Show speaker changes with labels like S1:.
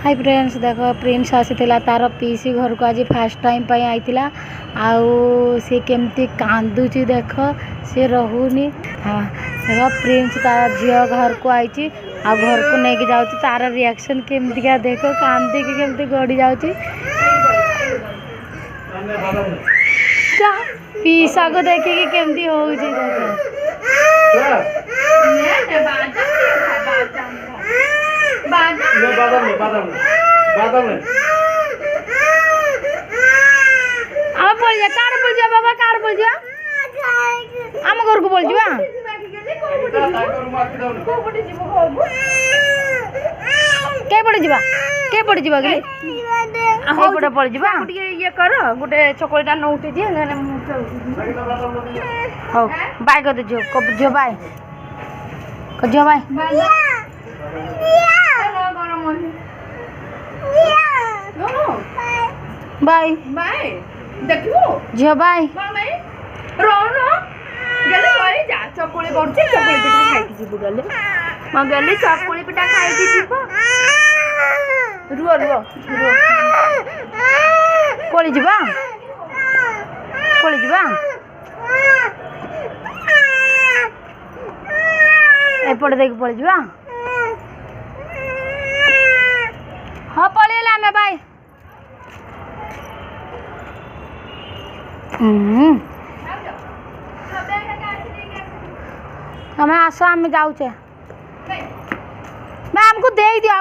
S1: Hi friends देख Prince आसीला तार पीसी घर को आज फास्ट टाइम पर आईला आउ सी केमती कांदुची देख सी रहूनी। हाँ देख प्रिंस तार झी घर को आई आ घर को लेके जाऊँ तार रिएक्शन केमती क्या देख कांदी की केमती गड़ी जाऊँगी पीसा को देखिए केमती हो बाबा कार बोल जा आम घर को बोल जा के पड़े जा के पड़े जा गले गोटे पड़े जा ये कर गोटे चकोलेटा नौटी दिए हो बाय कर जो जो बाय जो बाय बाय बाय देखो झियो बाय रोनो गले होई जा चकुली करछि चकुली पिठा खाइ कि जीबु गले म गले चकुली पिठा खाइ कि जीबु रुओ रुओ कोली जीबा एपड़ देख पड़ जीबा हां पळेला मे बाय हमें आस आम जाऊे मैम को दे दिया।